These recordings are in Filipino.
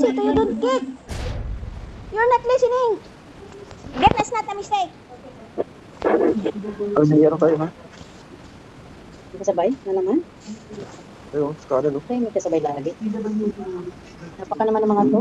listen to you, don't kick. You're not listening. Get, that's not a mistake. Ano nangyari tayo, ha? May kasabay na naman. Ayun, skala, no? Tayo may kasabay lagi. Napaka naman ng mga to.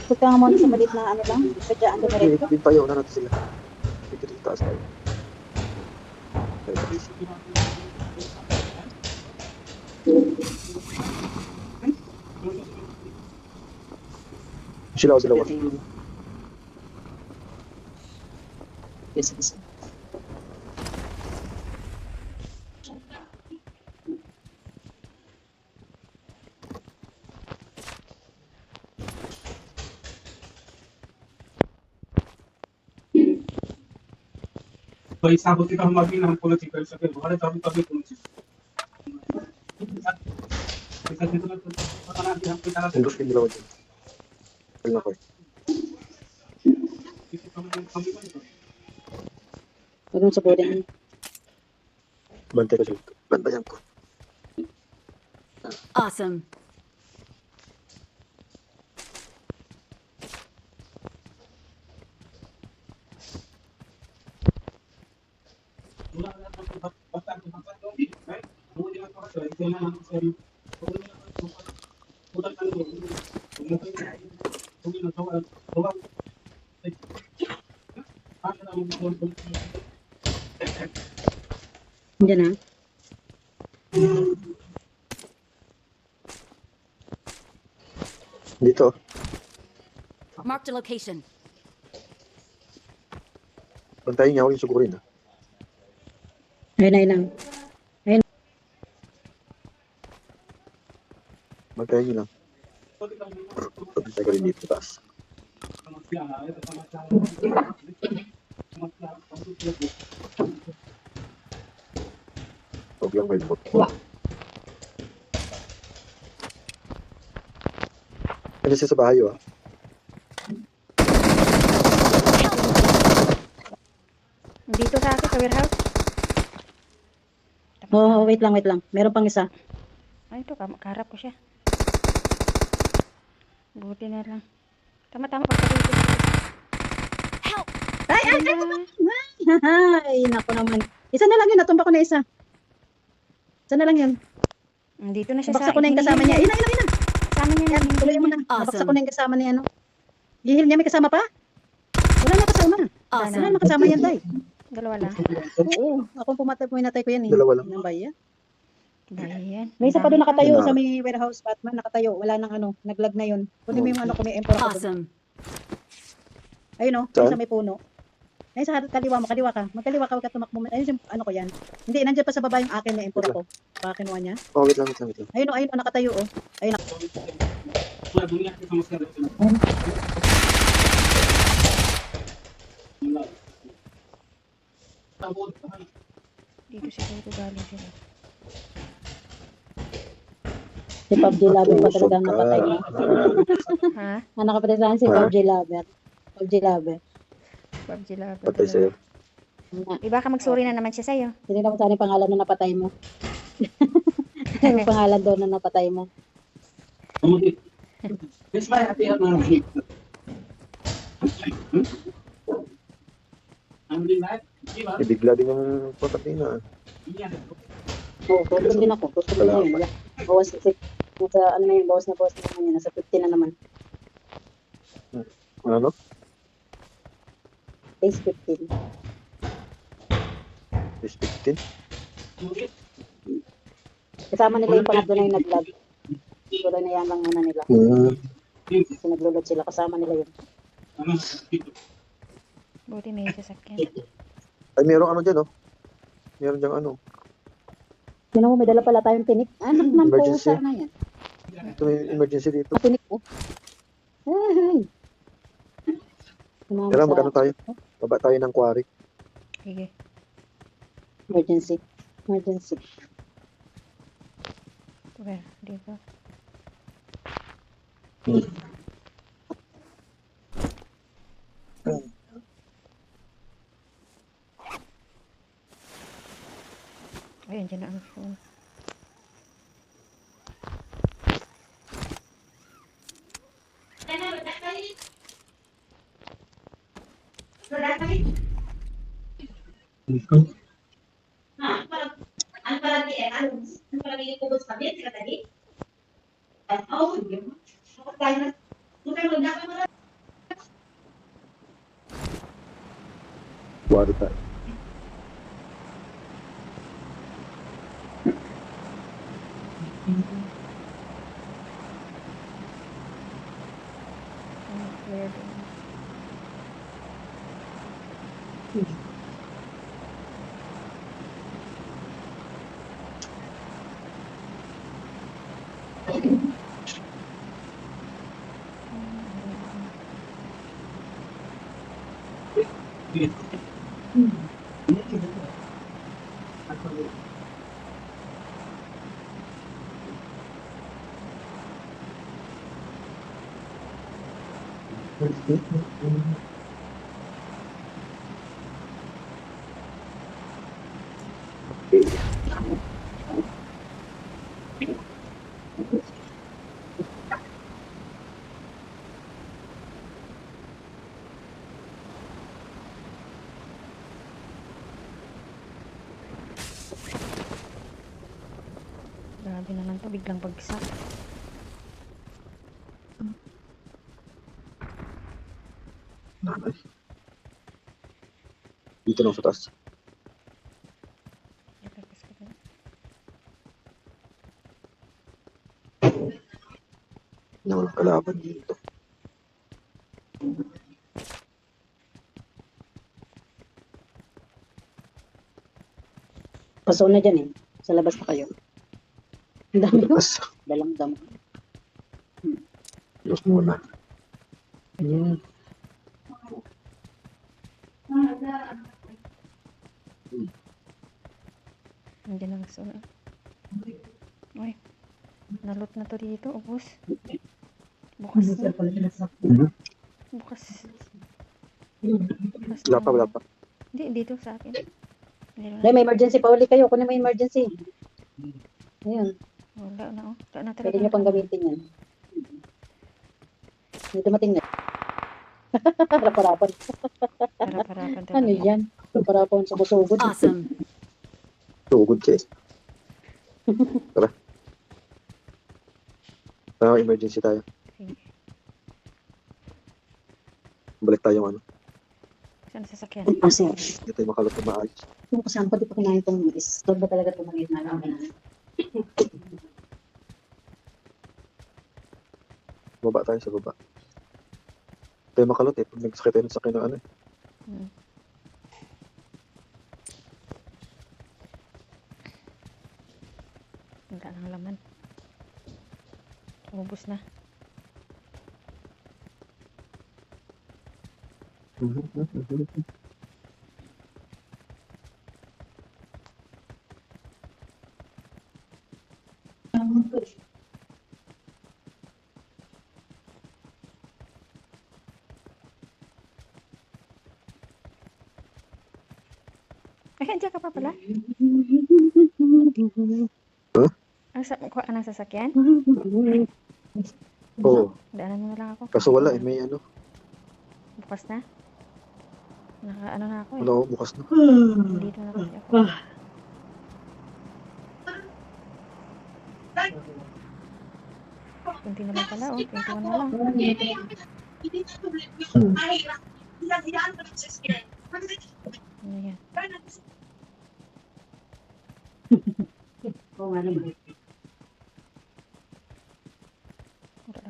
Punta nga muna sa malit na ano lang. Sadyaan doon na rin ito. Pintayo na natin sila. Dito sa taas tayo. Sila o sila ko. Yes, yes. पैसा होती तो हम अभी ना हमको नहीं कर सके घरे तो अभी कभी पहुंचे पैसा कितना पता ना कि हम पैसा Indus din nila ko dyan. Wala ko. किसी कम नहीं कर Huwag mo sa boarding. Bantay ko dyan. Bantayan ko. Awesome. Hindi na. Dito. Marked a location. Bantayin niya ako yung sugurin, ha? Ayun, ayun lang. Bantayin niyo lang. Bantay ko rin dito sa taas. Huwag lang may bot. Ano siya sa bahay, ha? Dito sa akin, sa warehouse. Oh, wait lang, wait lang. Meron pang isa. Ay, ito, kaharap ko siya. Buti na lang. Tama-tama pagkabili ko. Help! Ay, ay, ay, ay, naku naman. Isa na lang yun, natumba ko na isa. Isa na lang yun. Dito na siya Nabaksa ko na yung kasama niya. Ayun na, ayun na, ayun na. Kasama niya Yan, na. tuloy mo na. Awesome. Nabaksa ko na yung kasama niya, ano. Gihil niya, may kasama pa? Wala na kasama. Wala Awesome. na kasama yan, tay. Dalawa lang. Oo, akong pumatay ko yan eh. Dalawa lang. Ng bayan. Bayan. May isa pa doon nakatayo Dalawa. sa may warehouse, Batman, nakatayo. Wala nang ano, naglag na yun. Kunin mo yung ano, kung may emperor ako doon. Awesome. Ayun o, Saan? sa may puno. Ay, sa kaliwa mo, kaliwa ka. Magkaliwa ka, huwag ka tumakbo. Ayun yung ano ko yan. Hindi, nandiyan pa sa baba yung akin na emperor ko. Baka kinuha niya. Oh, wait lang, wait lang, wait lang. Ayun o, nakatayo o. Ayun o. पूरा दुनिया की समस्या रहती है Dito siguro galing sila. Si PUBG Lover pa talaga ang Usok ka. napatay mo. Ha? Ang nakapatay sa akin si Ha? PUBG Lover. PUBG Lover. PUBG Lover. Patay sa'yo. Iba ka magsuri na naman siya sa'yo. Tinignan mo sana yung pangalan na napatay mo. Yung pangalan doon na napatay mo. This my happy at now. I'm doing that. Give up. Ibigla din yung patatina. Yeah. Oo, tutulog din ako. Tutulog din yun. Bawas kasi, nasa, ano na yun, bawas na naman yun. Nasa 15 na naman. Ano? Days 15. Is 15? Kasama nila yung pangatlo na yung nag-vlog. Wala na yan lang muna nila. Kasi naglulod sila, kasama nila yun. Buti may sasakyan. Ay, merong ano dyan, oh. Meron dyan ano. Yun mo, may dala pala tayong tinik. Ano naman po Emergency. na yan? Ito may emergency dito. Ah, tinik po. Ay! Sumama Tara, sa magano tayo? Baba tayo ng quarry. Sige. emergency. Emergency. Where? Dito. Ayun, dyan na ang phone. Buwari tayo. Grabe naman to, biglang bagsak. Dito lang sa taas. Ipagkas ko na. Na walang kalaban dito. Paso na dyan eh. Sa labas na kayo. Ang dami ko. Taas. Dalang damo. Diyos muna. Ayan. Hindi na gusto na. Uy, nalot na to dito, ubos. Bukas na. Bukas. Bukas Wala pa, na. wala pa. Hindi, dito sa akin. Meron Nay, may emergency pa uli kayo. Kunin mo yung emergency. Ayan. Wala na, oh. Wala na talaga. Pwede nyo pang gamitin yan. May dumating na. Raparapan. Harap-harapan talaga. Ano yan? Raparapan sa busugod. Awesome. Tugod siya. Tara. Tara, emergency tayo. Sige. Balik tayo ano. Saan sasakyan? Kasi, Hindi tayo makalot na maayos. kung kasama ko, di pa kinain itong store ba talaga tumagin na lang. Baba tayo sa baba. Hindi tayo makalot eh. Pag nagsakit tayo ng sakit ng ano eh. Hmm. Wala nang laman. Ubus na. Ay, andiyan ka pa pala? Huh? Kuha ka ng sasakyan? Oo. Daanan mo na lang ako. Kaso wala eh. May ano. Bukas na? Naka-ano na ako eh. Ano, bukas na. Dito na kasi ako. Kunti na lang pala, oh. 21 na lang. Ano yan? Oo nga naman.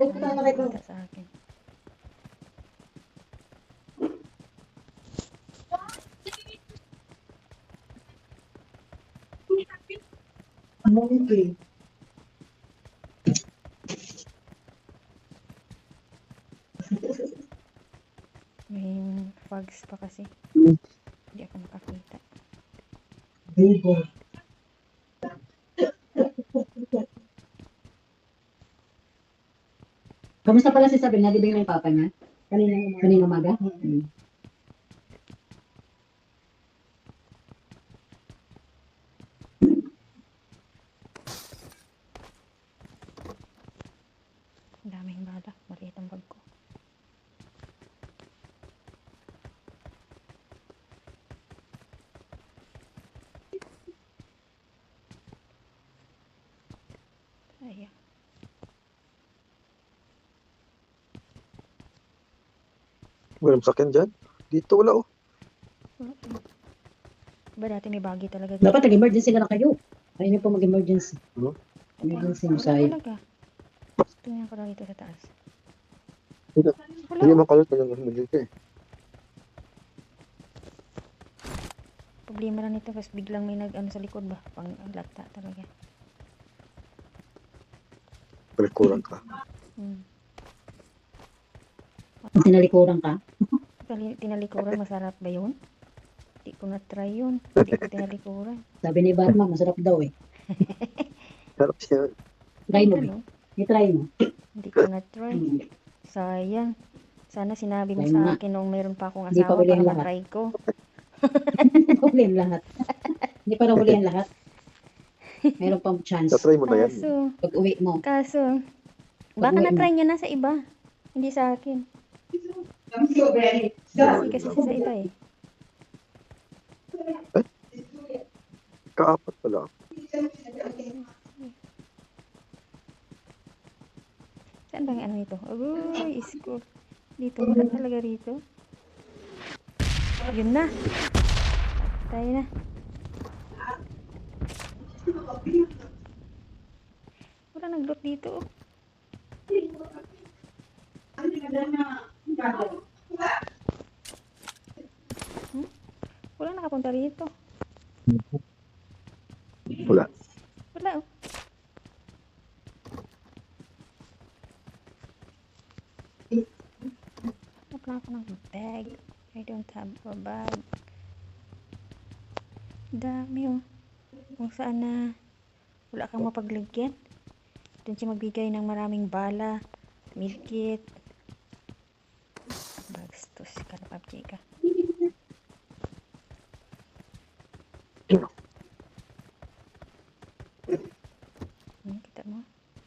Wala na nakikita sa akin. Ano ito eh? May fogs pa kasi. Hmm. Hindi ako makakita. Bibo. Kamusta pala si Sabrina? Di ba yung papa niya? Kanina umaga? Ang daming bala. Maliit ang bag ko. Walang sakyan dyan. Dito wala oh. Ba dati may bagi talaga. Dapat nag-emergency na lang kayo. Ayun po mag-emergency. Ano? Emergency mo Wala sa'yo. talaga. Tingnan ko lang dito sa taas. Hindi Wala. makalot na yung nandito eh. Problema lang nito kasi biglang may nag-ano sa likod ba? Pang lata talaga. Palikuran ka. Hmm. Tinalikuran ka. Tinalikuran, masarap ba yun? Hindi ko na-try yun. Hindi ko tinalikuran. Sabi ni Batman, masarap daw eh. Harap siya. Try mo. Ano? I-try mo. Hindi ko na-try. Hmm. Sayang. Sana sinabi mo Ayun sa nga. akin nung meron pa akong Hindi pa asawa uli para ang lahat. matry ko. Huli ang lahat. Hindi pa raw huli ang lahat. Meron pang chance. Tatry mo na yan. Pag uwi mo. Kaso, baka Pag-uwi mo. na-try niya na sa iba. Hindi sa akin. Kasi siya sa iba eh. Kaapat pala. Saan ba yung ano nito? Uy, isko. Dito, wala talaga rito. Yun na. Tayo na. Wala nag-loot dito. Oh. Wala nakapunta rito. Wala. Wala oh. Wala ako ng bag. I don't have a bag. Dami oh. Kung saan na wala kang mapaglagyan. Doon siya magbigay ng maraming bala, medkit. Bagstos ka na PUBG ka. Kita mo?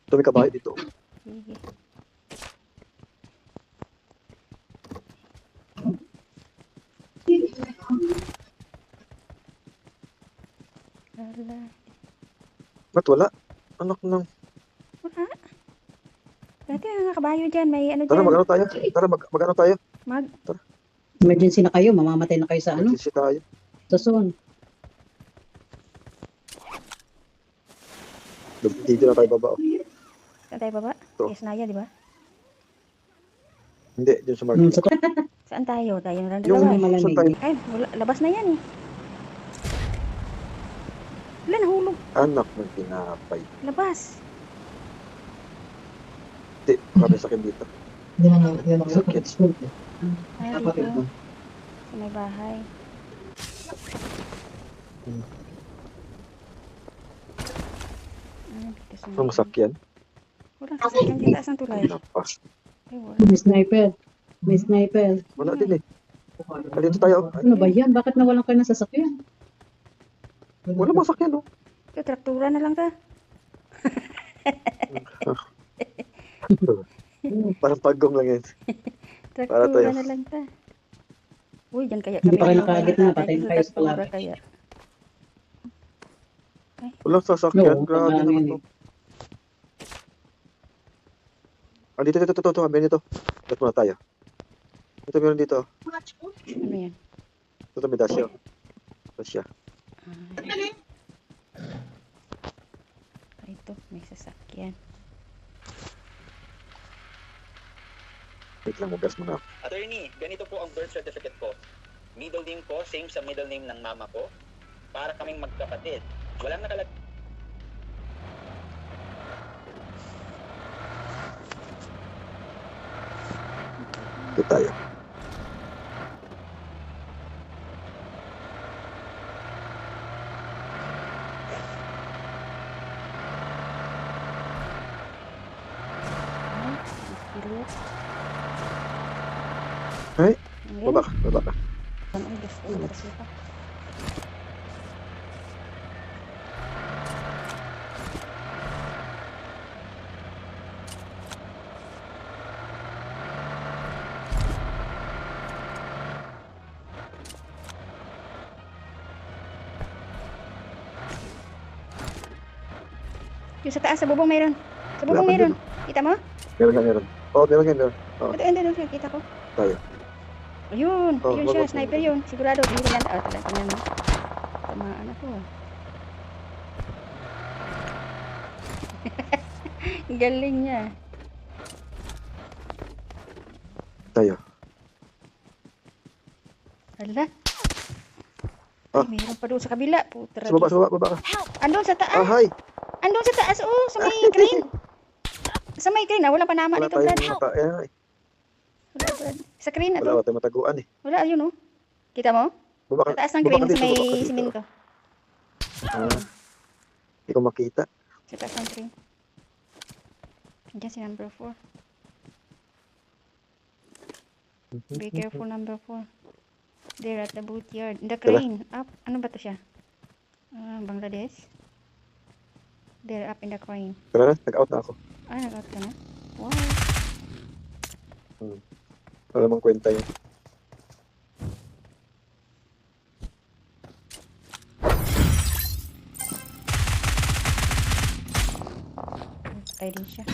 Ito may kabahay dito. Sige. Wala. Ba't wala? Anak ng... Wala. Dati may mga kabayo dyan. May ano Tara, dyan. mag-ano tayo? Tara, mag-ano tayo? Mag. Emergency na kayo. Mamamatay na kayo sa ano. Magsisi tayo. Sa zone. Dito na tayo baba. Oh. Saan tayo baba? Ito. Yes, Naya, di ba? Hindi, dyan sa Hmm, market. sa Saan tayo? Tayo na lang Yung dalawa. saan tayo? Ay, wala, labas na yan eh. Wala, nahulog. Anak ng tinapay. Labas. Hindi, kami sa akin dito. Sakit. Ah, dito. Sa may bahay. Ah, dito sa Ang masakyan. Walang sasakyan dito. Saan tulay? Napas. Ay, wala. May sniper. May sniper. Wala din eh. Dito tayo. Ay, Ano ba yan? Bakit nawalan kayo ng sasakyan? wala masakyan oh. Ito, traktura na lang ta. Parang pagong lang yan. Para Traktura tayo. na lang ta. Uy, dyan kaya Hindi pa kayo ano, nakagit na, patay na kayo sa traktura club. kaya. Walang sasakyan. No, Grabe parang naman yan to. Ah, dito. Meron dito. Dito muna tayo. Ito meron dito. Ano yan? Ito may dasya. Dasya. Ay, ito, may sasakyan. Wait lang, magas muna. Attorney, ganito po ang birth certificate ko. Middle name ko, same sa middle name ng mama ko. Para kaming magkapatid. Walang nakalag... Dito tayo. Ay, pilit. Ay, Ayan. baba ka. Ay, gusto ko kasi pa. Yung sa taas, sa bubong mayroon. Sa bubong Wala pa mayroon. Kita mo? Meron. Oh, meron. Ito, kita ko. Tayo. Ayun, Oh, ayun wag, siya, wag, sniper wag. yun. Sigurado, di ko yan. Oh, tingnan mo. Tamaan ako. Galing niya. Tayo. Hala. Ah. Ay, mayroon pa doon sa kabila. Putra. Sa baba ka. Help! Andun sa taas. Ah, hi! Andun sa taas. Oh, sa may crane. Sa may crane. Ah, wala pa nama Wala dito, Brad. tayong eh, Wala, Brad. Sa crane na wala to. tayong mataguan eh. Wala, ayun oh. Kita mo? Baba Sa ka, taas ng baba crane, ka sa dito, may baba ka dito. siminto. Ah, hindi ko makita. Sa taas ng crane. Diyan si number 4. Be careful, number 4. There at the boot yard. In the Diba? crane. Up. Ano ba to siya? Bangladesh. There, up in the crane. Tara na, nag-out na ako. Ah, nag-out ka na? Wow. Wala mang kwenta yun. Patay din siya.